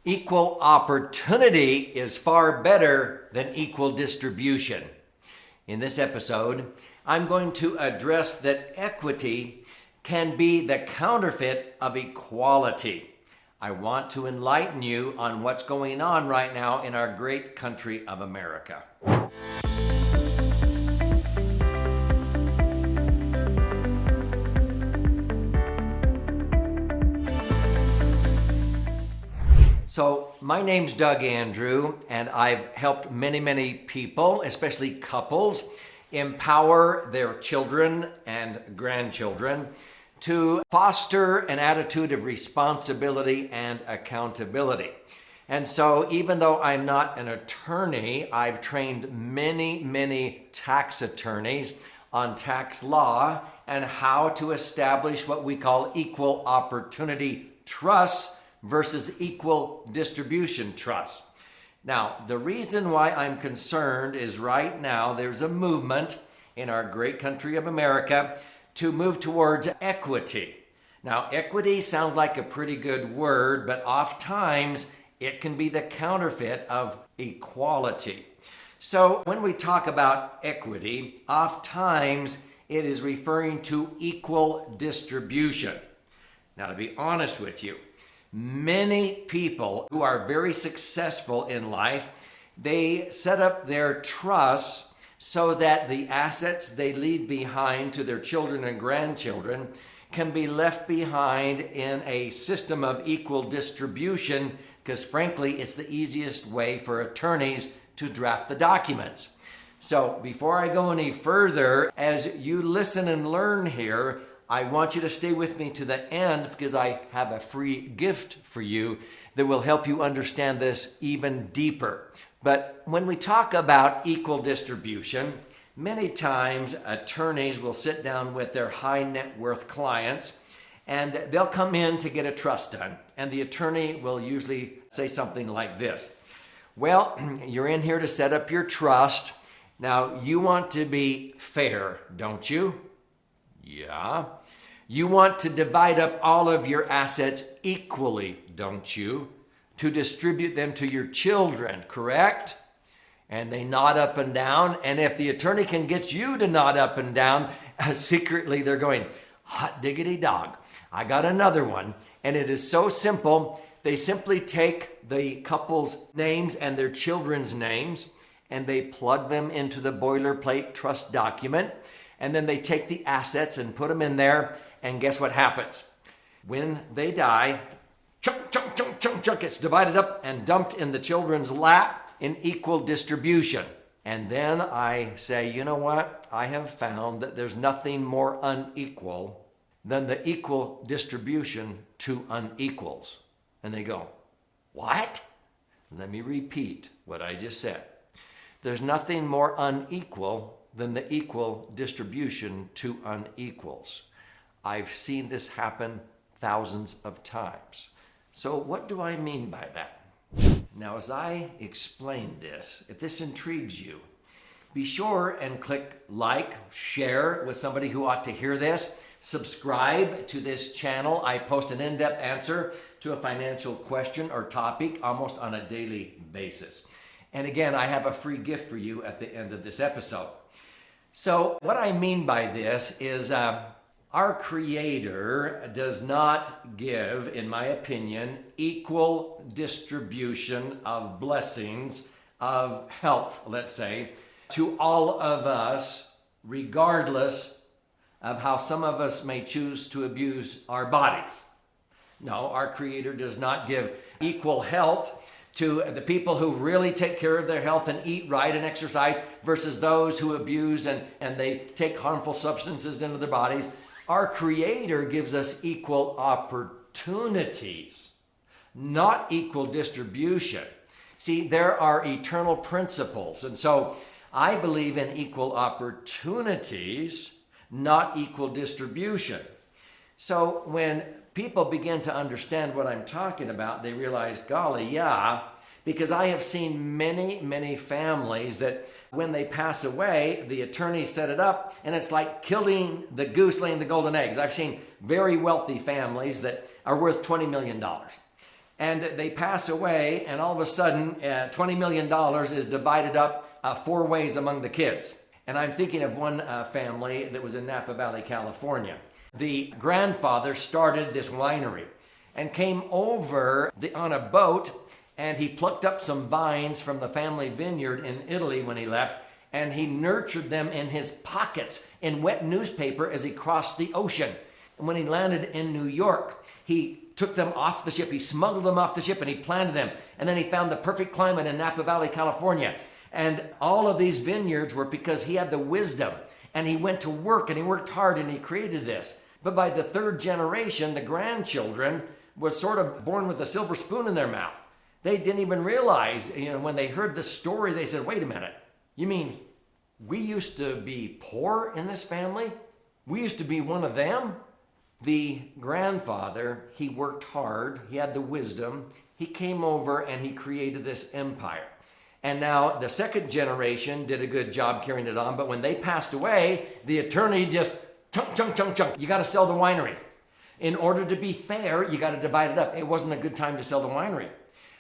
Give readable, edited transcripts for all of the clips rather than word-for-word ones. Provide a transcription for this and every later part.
Equal opportunity is far better than equal distribution. In this episode, I'm going to address that equity can be the counterfeit of equality. I want to enlighten you on what's going on right now in our great country of America. So my name's Doug Andrew, and I've helped many people, especially couples, empower their children and grandchildren to foster an attitude of responsibility and accountability. And so even though I'm not an attorney, I've trained many tax attorneys on tax law and how to establish what we call equal opportunity trusts versus equal distribution trust. Now, the reason why I'm concerned is right now there's a movement in our great country of America to move towards equity. Now, equity sounds like a pretty good word, but oftentimes it can be the counterfeit of equality. So when we talk about equity, oftentimes it is referring to equal distribution. Now, to be honest with you, many people who are very successful in life, they set up their trusts so that the assets they leave behind to their children and grandchildren can be left behind in a system of equal distribution, because frankly, it's the easiest way for attorneys to draft the documents. So before I go any further, as you listen and learn here, I want you to stay with me to the end because I have a free gift for you that will help you understand this even deeper. But when we talk about equal distribution, many times attorneys will sit down with their high net worth clients and they'll come in to get a trust done. And the attorney will usually say something like this: well, you're in here to set up your trust. Now, you want to be fair, don't you? Yeah. You want to divide up all of your assets equally, don't you? To distribute them to your children, correct? And they nod up and down. And if the attorney can get you to nod up and down, secretly they're going, hot diggity dog, I got another one. And it is so simple. They simply take the couple's names and their children's names and they plug them into the boilerplate trust document. And then they take the assets and put them in there. And guess what happens? When they die, chunk, it's divided up and dumped in the children's lap in equal distribution. And then I say, you know what? I have found that there's nothing more unequal than the equal distribution to unequals. And they go, what? Let me repeat what I just said. There's nothing more unequal than the equal distribution to unequals. I've seen this happen thousands of times. So what do I mean by that? Now, as I explain this, if this intrigues you, be sure and click like, share with somebody who ought to hear this, subscribe to this channel. I post an in-depth answer to a financial question or topic almost on a daily basis. And again, I have a free gift for you at the end of this episode. So what I mean by this is our Creator does not give, in my opinion, equal distribution of blessings, of health, let's say, to all of us, regardless of how some of us may choose to abuse our bodies. No, our Creator does not give equal health to the people who really take care of their health and eat right and exercise versus those who abuse and they take harmful substances into their bodies. Our Creator gives us equal opportunities, not equal distribution. See, there are eternal principles. And so I believe in equal opportunities, not equal distribution. So when people begin to understand what I'm talking about, they realize, golly, yeah, because I have seen many families that when they pass away, the attorneys set it up and it's like killing the goose laying the golden eggs. I've seen very wealthy families that are worth $20 million. And they pass away, and all of a sudden, $20 million is divided up 4 ways among the kids. And I'm thinking of one family that was in Napa Valley, California. The grandfather started this winery and came over on a boat, and he plucked up some vines from the family vineyard in Italy when he left, and he nurtured them in his pockets in wet newspaper as he crossed the ocean. And when he landed in New York, he took them off the ship. He smuggled them off the ship and he planted them. And then he found the perfect climate in Napa Valley, California. And all of these vineyards were because he had the wisdom. And he went to work and he worked hard and he created this. But by the 3rd generation, the grandchildren was sort of born with a silver spoon in their mouth. They didn't even realize, when they heard the story, they said, wait a minute. You mean we used to be poor in this family? We used to be one of them? The grandfather, he worked hard, he had the wisdom, he came over and he created this empire. And now the 2nd generation did a good job carrying it on, but when they passed away, the attorney just chunk. You got to sell the winery. In order to be fair, you got to divide it up. It wasn't a good time to sell the winery.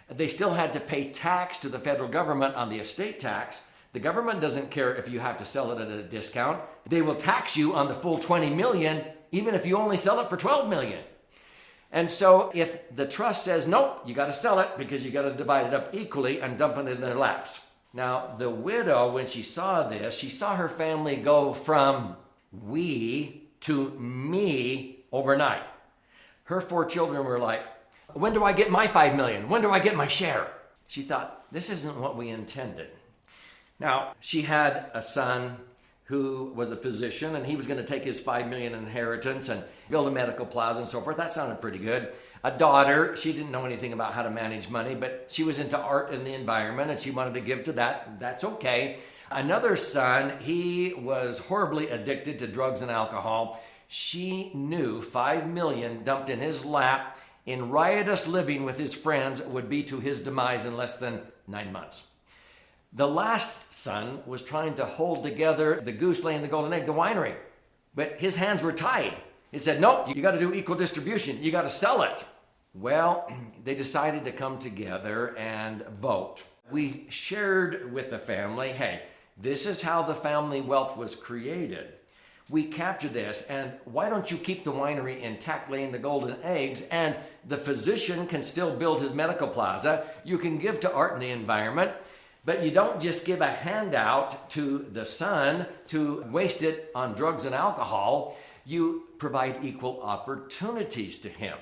They still had to pay tax to the federal government on the estate tax. The government doesn't care if you have to sell it at a discount. They will tax you on the full 20 million, even if you only sell it for 12 million. And so if the trust says, nope, you got to sell it because you got to divide it up equally and dump it in their laps. Now, the widow, when she saw this, she saw her family go from we to me overnight. Her 4 children were like, when do I get my 5 million? When do I get my share? She thought, this isn't what we intended. Now, she had a son who was a physician, and he was going to take his 5 million inheritance and build a medical plaza and so forth. That sounded pretty good. A daughter, she didn't know anything about how to manage money, but she was into art and the environment, and she wanted to give to that. That's okay. Another son, he was horribly addicted to drugs and alcohol. She knew 5 million dumped in his lap in riotous living with his friends would be to his demise in less than 9 months. The last son was trying to hold together the goose laying the golden egg, the winery. But his hands were tied. He said, nope, you got to do equal distribution. You got to sell it. Well, they decided to come together and vote. We shared with the family, hey, this is how the family wealth was created. We captured this, and why don't you keep the winery intact laying the golden eggs, and the physician can still build his medical plaza. You can give to art and the environment. But you don't just give a handout to the son to waste it on drugs and alcohol. You provide equal opportunities to him.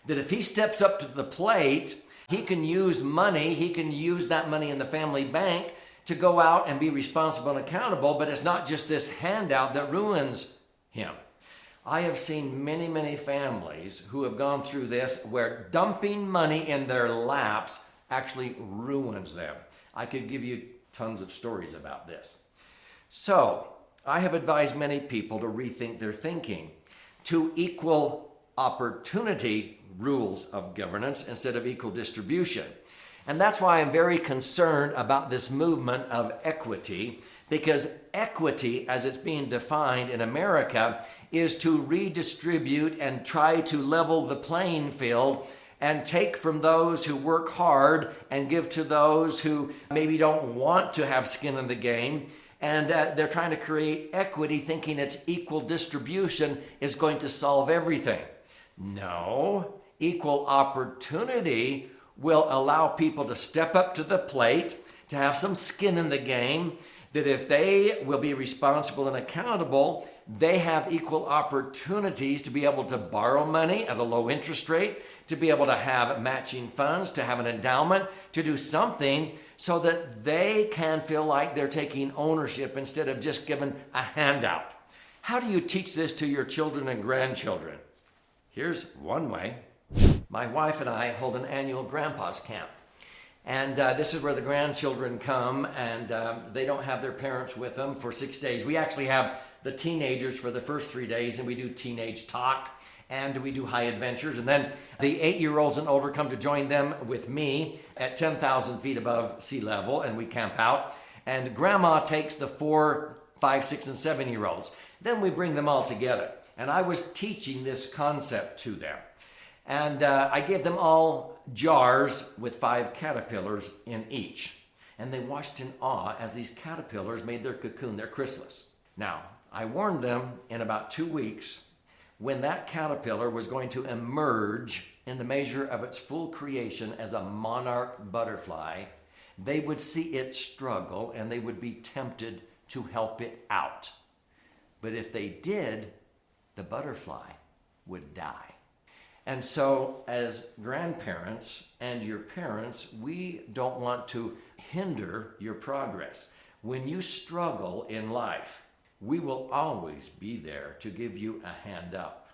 That if he steps up to the plate, he can use money, he can use that money in the family bank to go out and be responsible and accountable, but it's not just this handout that ruins him. I have seen many, many families who have gone through this where dumping money in their laps actually ruins them. I could give you tons of stories about this. So, I have advised many people to rethink their thinking to equal opportunity rules of governance instead of equal distribution. And that's why I'm very concerned about this movement of equity, because equity, as it's being defined in America, is to redistribute and try to level the playing field and take from those who work hard and give to those who maybe don't want to have skin in the game. And they're trying to create equity, thinking it's equal distribution is going to solve everything. No, equal opportunity will allow people to step up to the plate, to have some skin in the game, that if they will be responsible and accountable, they have equal opportunities to be able to borrow money at a low interest rate, to be able to have matching funds, to have an endowment, to do something so that they can feel like they're taking ownership instead of just giving a handout. How do you teach this to your children and grandchildren? Here's one way. My wife and I hold an annual grandpa's camp. And this is where the grandchildren come, and they don't have their parents with them for 6 days. We actually have the teenagers for the first 3 days, and we do teenage talk, and we do high adventures. And then the 8-year-olds and older come to join them with me at 10,000 feet above sea level, and we camp out. And grandma takes the 4, 5, 6, and 7-year-olds. Then we bring them all together. And I was teaching this concept to them. And I gave them all jars with 5 caterpillars in each. And they watched in awe as these caterpillars made their cocoon, their chrysalis. Now, I warned them in about 2 weeks when that caterpillar was going to emerge in the measure of its full creation as a monarch butterfly, they would see it struggle and they would be tempted to help it out. But if they did, the butterfly would die. And so as grandparents and your parents, we don't want to hinder your progress. When you struggle in life, we will always be there to give you a hand up,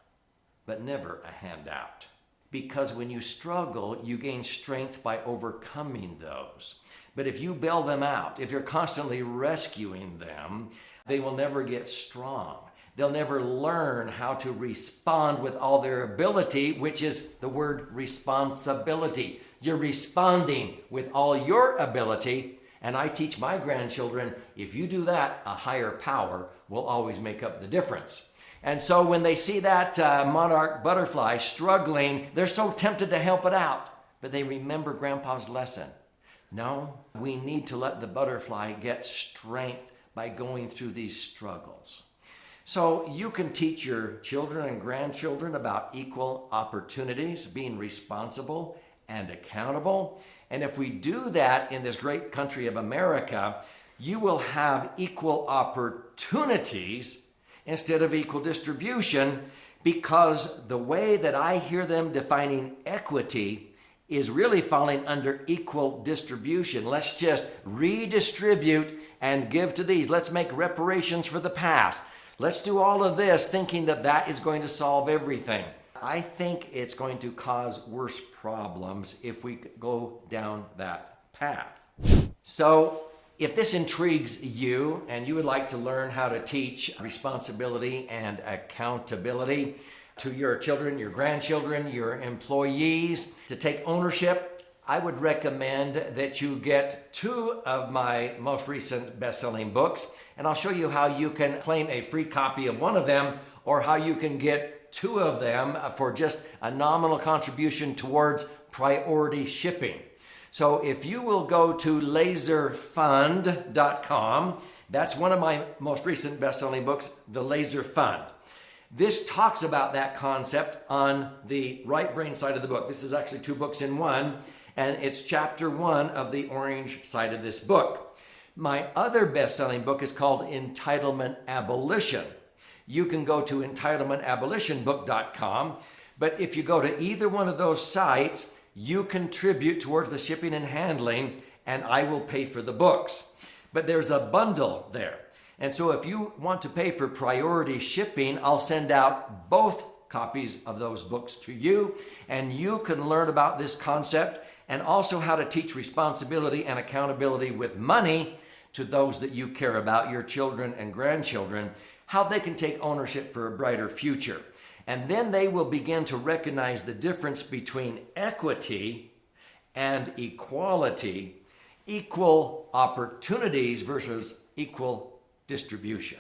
but never a hand out. Because when you struggle, you gain strength by overcoming those. But if you bail them out, if you're constantly rescuing them, they will never get strong. They'll never learn how to respond with all their ability, which is the word responsibility. You're responding with all your ability. And I teach my grandchildren, if you do that, a higher power will always make up the difference. And so when they see that monarch butterfly struggling, they're so tempted to help it out. But they remember Grandpa's lesson. No, we need to let the butterfly get strength by going through these struggles. So you can teach your children and grandchildren about equal opportunities, being responsible and accountable. And if we do that in this great country of America, you will have equal opportunities instead of equal distribution, because the way that I hear them defining equity is really falling under equal distribution. Let's just redistribute and give to these. Let's make reparations for the past. Let's do all of this thinking that that is going to solve everything. I think it's going to cause worse problems if we go down that path. So if this intrigues you and you would like to learn how to teach responsibility and accountability to your children, your grandchildren, your employees, to take ownership, I would recommend that you get 2 of my most recent best-selling books, and I'll show you how you can claim a free copy of one of them, or how you can get 2 of them for just a nominal contribution towards priority shipping. So if you will go to laserfund.com, that's one of my most recent best-selling books, The Laser Fund. This talks about that concept on the right brain side of the book. This is actually 2 books in one, and it's chapter 1 of the orange side of this book. My other best-selling book is called Entitlement Abolition. You can go to entitlementabolitionbook.com, but if you go to either one of those sites, you contribute towards the shipping and handling, and I will pay for the books. But there's a bundle there. And so if you want to pay for priority shipping, I'll send out both copies of those books to you, and you can learn about this concept and also how to teach responsibility and accountability with money to those that you care about, your children and grandchildren, how they can take ownership for a brighter future. And then they will begin to recognize the difference between equity and equality, equal opportunities versus equal distribution.